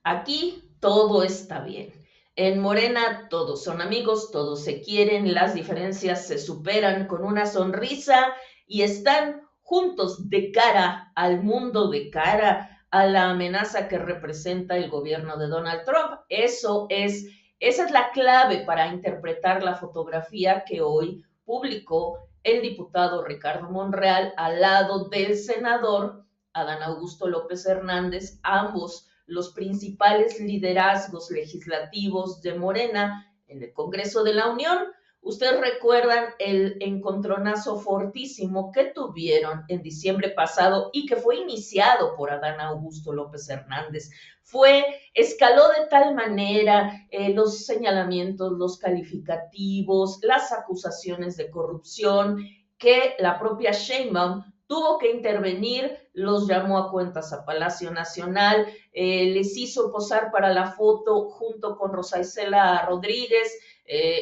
Aquí todo está bien. En Morena todos son amigos, todos se quieren, las diferencias se superan con una sonrisa y están juntos de cara al mundo, de cara a la amenaza que representa el gobierno de Donald Trump. Esa es la clave para interpretar la fotografía que hoy publicó el diputado Ricardo Monreal al lado del senador Adán Augusto López Hernández, ambos los principales liderazgos legislativos de Morena en el Congreso de la Unión. Ustedes recuerdan el encontronazo fortísimo que tuvieron en diciembre pasado y que fue iniciado por Adán Augusto López Hernández. Escaló de tal manera los señalamientos, los calificativos, las acusaciones de corrupción, que la propia Sheinbaum tuvo que intervenir, los llamó a cuentas a Palacio Nacional, les hizo posar para la foto junto con Rosa Isela Rodríguez,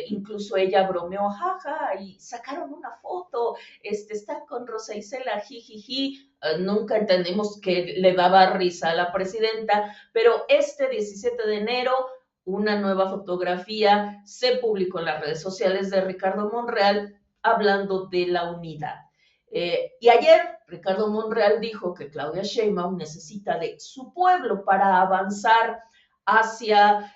incluso ella bromeó, jaja, y sacaron una foto, está con Rosa Isela, jijiji. Nunca entendimos que le daba risa a la presidenta, pero este 17 de enero una nueva fotografía se publicó en las redes sociales de Ricardo Monreal hablando de la unidad. Y ayer Ricardo Monreal dijo que Claudia Sheinbaum necesita de su pueblo para avanzar hacia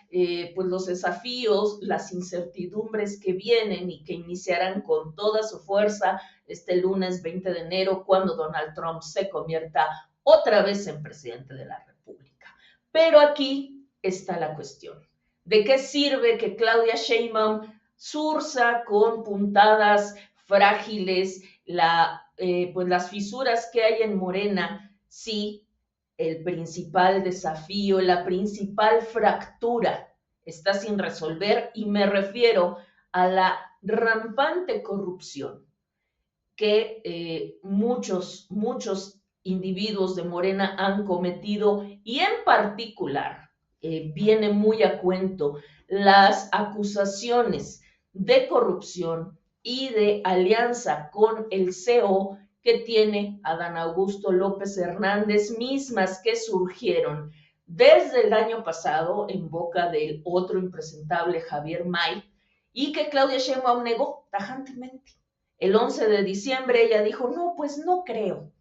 pues los desafíos, las incertidumbres que vienen y que iniciarán con toda su fuerza este lunes 20 de enero, cuando Donald Trump se convierta otra vez en presidente de la República. Pero aquí está la cuestión. ¿De qué sirve que Claudia Sheinbaum surza con puntadas frágiles pues las fisuras que hay en Morena si el principal desafío, la principal fractura está sin resolver? Y me refiero a la rampante corrupción que muchos individuos de Morena han cometido, y en particular viene muy a cuento las acusaciones de corrupción y de alianza con el CEO que tiene Adán Augusto López Hernández, mismas que surgieron desde el año pasado en boca del otro impresentable Javier May, y que Claudia Sheinbaum negó tajantemente. El 11 de diciembre ella dijo, no, pues no creo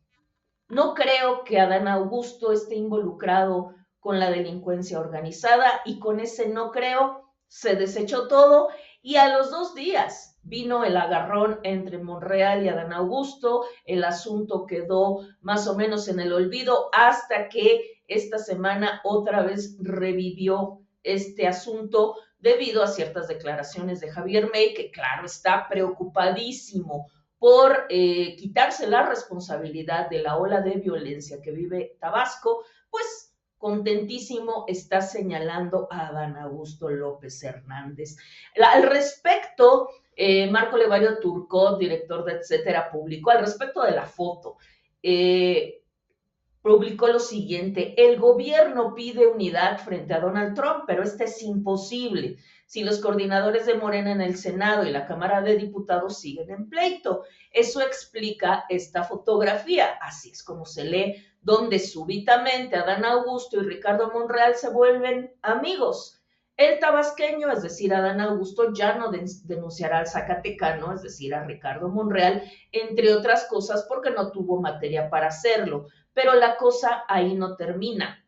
que Adán Augusto esté involucrado con la delincuencia organizada, y con ese no creo se desechó todo, y a los 2 días vino el agarrón entre Monreal y Adán Augusto, el asunto quedó más o menos en el olvido hasta que esta semana otra vez revivió este asunto debido a ciertas declaraciones de Javier May, que claro está preocupadísimo por quitarse la responsabilidad de la ola de violencia que vive Tabasco, pues contentísimo está señalando a Adán Augusto López Hernández. Al respecto, Marco Levario Turcot, director de Etcétera, publicó al respecto de la foto, publicó lo siguiente: el gobierno pide unidad frente a Donald Trump, pero esta es imposible si los coordinadores de Morena en el Senado y la Cámara de Diputados siguen en pleito. Eso explica esta fotografía. Así es como se lee, donde súbitamente Adán Augusto y Ricardo Monreal se vuelven amigos. El tabasqueño, es decir, Adán Augusto, ya no denunciará al zacatecano, es decir, a Ricardo Monreal, entre otras cosas porque no tuvo materia para hacerlo. Pero la cosa ahí no termina.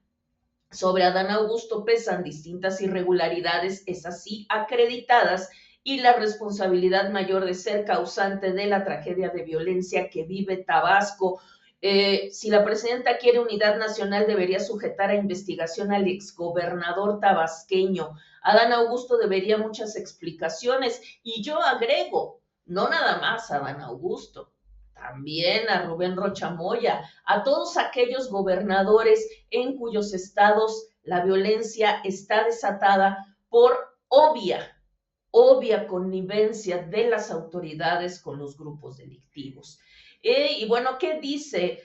Sobre Adán Augusto pesan distintas irregularidades, esas sí acreditadas, y la responsabilidad mayor de ser causante de la tragedia de violencia que vive Tabasco. Si la presidenta quiere unidad nacional, debería sujetar a investigación al exgobernador tabasqueño. Adán Augusto debería muchas explicaciones, y yo agrego, no nada más a Adán Augusto, también a Rubén Rocha Moya, a todos aquellos gobernadores en cuyos estados la violencia está desatada por obvia connivencia de las autoridades con los grupos delictivos. Y bueno, ¿qué dice?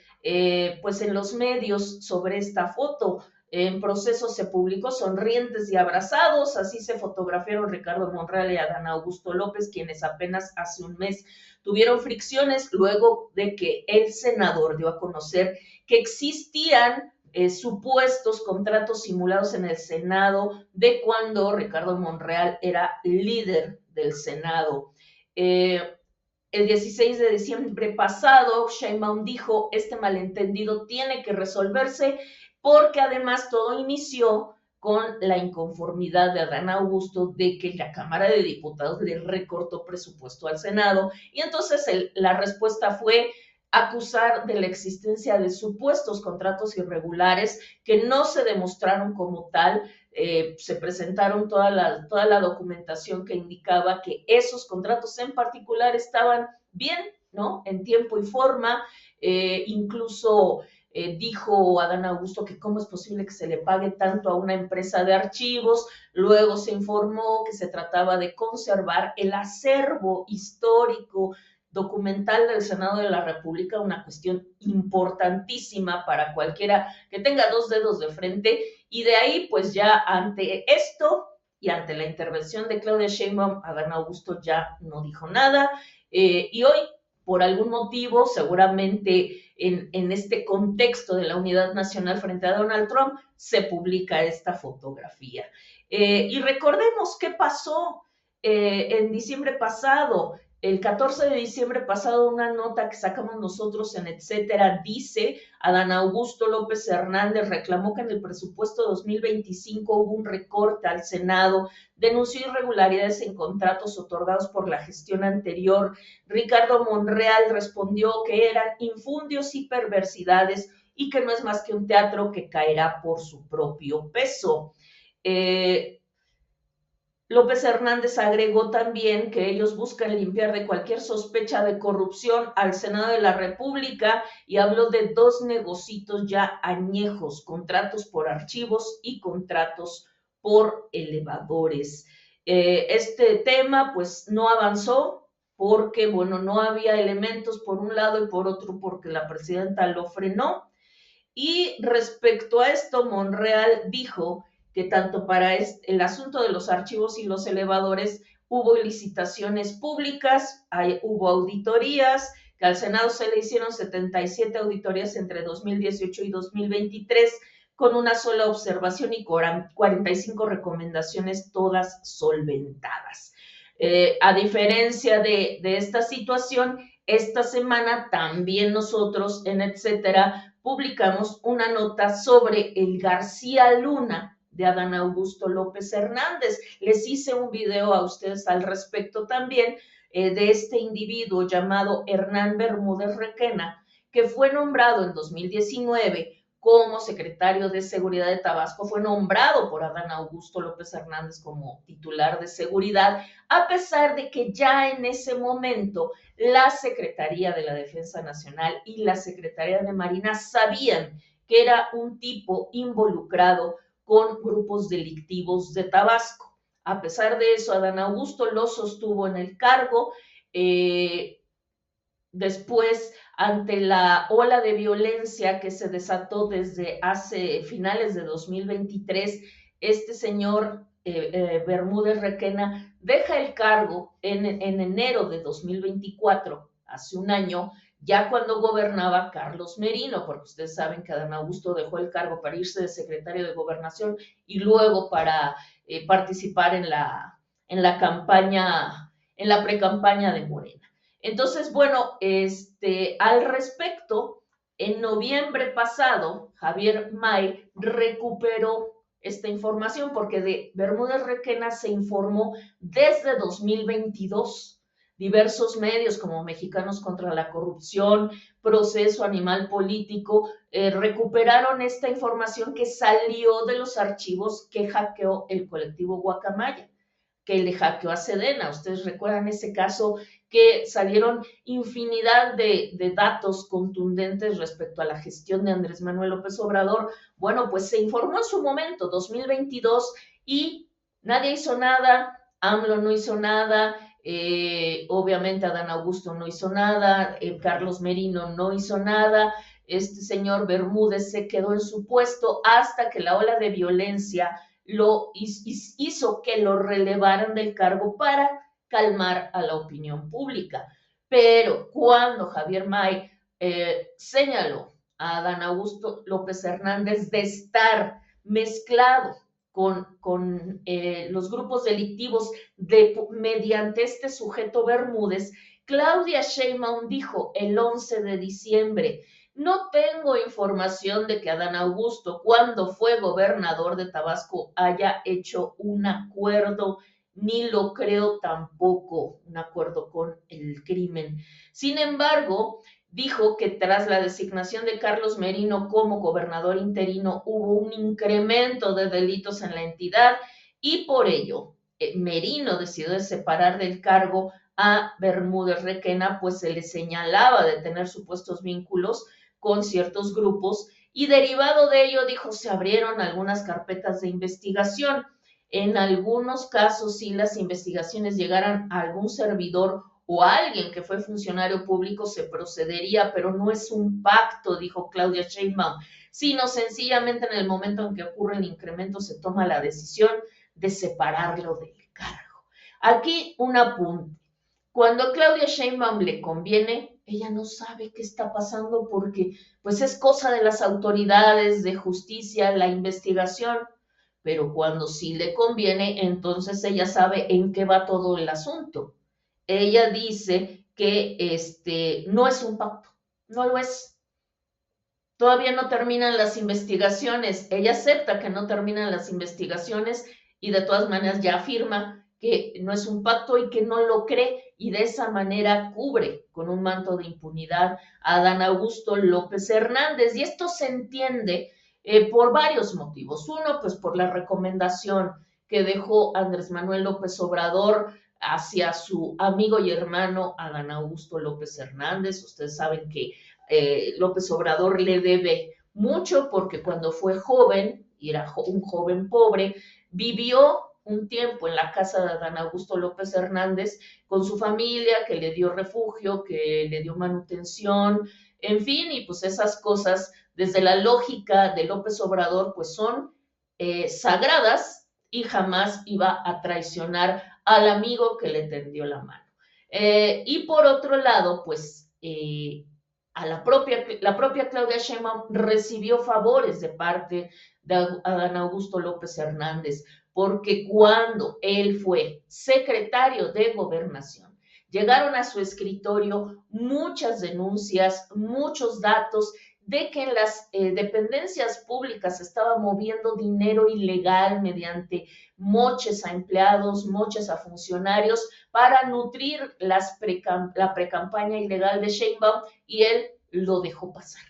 Pues en los medios sobre esta foto. En Proceso se publicó sonrientes y abrazados, así se fotografiaron Ricardo Monreal y Adán Augusto López, quienes apenas hace un mes tuvieron fricciones luego de que el senador dio a conocer que existían supuestos contratos simulados en el Senado de cuando Ricardo Monreal era líder del Senado. El 16 de diciembre pasado, Sheinbaum dijo, este malentendido tiene que resolverse porque además todo inició con la inconformidad de Adán Augusto de que la Cámara de Diputados le recortó presupuesto al Senado y entonces la respuesta fue acusar de la existencia de supuestos contratos irregulares que no se demostraron como tal. Se presentaron toda la documentación que indicaba que esos contratos en particular estaban bien, ¿no? En tiempo y forma, incluso dijo Adán Augusto que cómo es posible que se le pague tanto a una empresa de archivos. Luego se informó que se trataba de conservar el acervo histórico documental del Senado de la República, una cuestión importantísima para cualquiera que tenga dos dedos de frente, y de ahí pues ya ante esto y ante la intervención de Claudia Sheinbaum, Adán Augusto ya no dijo nada, y hoy por algún motivo, seguramente en este contexto de la unidad nacional frente a Donald Trump, se publica esta fotografía. Y recordemos qué pasó en diciembre pasado. El 14 de diciembre pasado, una nota que sacamos nosotros en Etcétera dice, Adán Augusto López Hernández reclamó que en el presupuesto 2025 hubo un recorte al Senado, denunció irregularidades en contratos otorgados por la gestión anterior. Ricardo Monreal respondió que eran infundios y perversidades y que no es más que un teatro que caerá por su propio peso. López Hernández agregó también que ellos buscan limpiar de cualquier sospecha de corrupción al Senado de la República y habló de dos negocitos ya añejos, contratos por archivos y contratos por elevadores. Este tema pues no avanzó porque, bueno, no había elementos por un lado y por otro porque la presidenta lo frenó. Y respecto a esto, Monreal dijo que tanto para el asunto de los archivos y los elevadores hubo licitaciones públicas, hubo auditorías, que al Senado se le hicieron 77 auditorías entre 2018 y 2023, con una sola observación y 45 recomendaciones, todas solventadas. A diferencia de esta situación, esta semana también nosotros en Etcétera publicamos una nota sobre el García Luna de Adán Augusto López Hernández. Les hice un video a ustedes al respecto también de este individuo llamado Hernán Bermúdez Requena, que fue nombrado en 2019 como secretario de Seguridad de Tabasco, fue nombrado por Adán Augusto López Hernández como titular de Seguridad, a pesar de que ya en ese momento la Secretaría de la Defensa Nacional y la Secretaría de Marina sabían que era un tipo involucrado con grupos delictivos de Tabasco. A pesar de eso, Adán Augusto lo sostuvo en el cargo. Después, ante la ola de violencia que se desató desde hace finales de 2023, este señor Bermúdez Requena deja el cargo en enero de 2024, hace un año, ya cuando gobernaba Carlos Merino, porque ustedes saben que Adán Augusto dejó el cargo para irse de secretario de Gobernación y luego para participar en la campaña, en la precampaña de Morena. Entonces, bueno, al respecto, en noviembre pasado, Javier May recuperó esta información porque de Bermúdez Requena se informó desde 2022. Diversos medios como Mexicanos contra la Corrupción, Proceso Animal Político, recuperaron esta información que salió de los archivos que hackeó el colectivo Guacamaya, que le hackeó a Sedena. Ustedes recuerdan ese caso que salieron infinidad de datos contundentes respecto a la gestión de Andrés Manuel López Obrador. Bueno, pues se informó en su momento, 2022, y nadie hizo nada, AMLO no hizo nada, obviamente Adán Augusto no hizo nada, Carlos Merino no hizo nada, este señor Bermúdez se quedó en su puesto hasta que la ola de violencia lo hizo que lo relevaran del cargo para calmar a la opinión pública. Pero cuando Javier May señaló a Adán Augusto López Hernández de estar mezclado con los grupos delictivos mediante este sujeto Bermúdez. Claudia Sheinbaum dijo el 11 de diciembre, no tengo información de que Adán Augusto, cuando fue gobernador de Tabasco, haya hecho un acuerdo, ni lo creo tampoco, un acuerdo con el crimen. Sin embargo, dijo que tras la designación de Carlos Merino como gobernador interino hubo un incremento de delitos en la entidad y por ello Merino decidió separar del cargo a Bermúdez Requena, pues se le señalaba de tener supuestos vínculos con ciertos grupos y derivado de ello, dijo, se abrieron algunas carpetas de investigación. En algunos casos, si las investigaciones llegaran a algún servidor o a alguien que fue funcionario público, se procedería, pero no es un pacto, dijo Claudia Sheinbaum, sino sencillamente en el momento en que ocurre el incremento se toma la decisión de separarlo del cargo. Aquí un apunte. Cuando a Claudia Sheinbaum le conviene, ella no sabe qué está pasando porque pues es cosa de las autoridades de justicia, la investigación, pero cuando sí le conviene, entonces ella sabe en qué va todo el asunto. Ella dice que no es un pacto, no lo es. Todavía no terminan las investigaciones. Ella acepta que no terminan las investigaciones y de todas maneras ya afirma que no es un pacto y que no lo cree y de esa manera cubre con un manto de impunidad a Adán Augusto López Hernández. Y esto se entiende por varios motivos. Uno, pues por la recomendación que dejó Andrés Manuel López Obrador hacia su amigo y hermano Adán Augusto López Hernández. Ustedes saben que López Obrador le debe mucho porque cuando fue joven, y era un joven pobre, vivió un tiempo en la casa de Adán Augusto López Hernández con su familia, que le dio refugio, que le dio manutención, en fin, y pues esas cosas, desde la lógica de López Obrador, pues son sagradas y jamás iba a traicionar al amigo que le tendió la mano. Y por otro lado, pues la propia Claudia Sheinbaum recibió favores de parte de Adán Augusto López Hernández, porque cuando él fue secretario de Gobernación, llegaron a su escritorio muchas denuncias, muchos datos de que en las dependencias públicas se estaba moviendo dinero ilegal mediante moches a empleados, moches a funcionarios para nutrir la precampaña ilegal de Sheinbaum y él lo dejó pasar.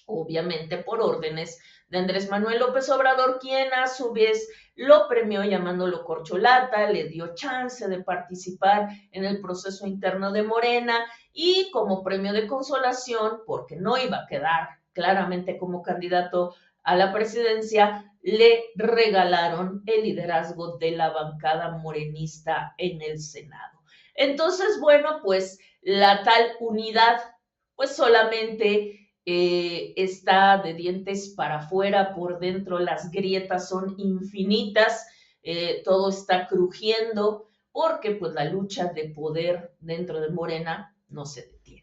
Obviamente por órdenes de Andrés Manuel López Obrador, quien a su vez lo premió llamándolo corcholata, le dio chance de participar en el proceso interno de Morena y como premio de consolación, porque no iba a quedar claramente como candidato a la presidencia, le regalaron el liderazgo de la bancada morenista en el Senado. Entonces, bueno, pues la tal unidad, pues solamente está de dientes para afuera, por dentro las grietas son infinitas, todo está crujiendo, porque pues la lucha de poder dentro de Morena no se detiene.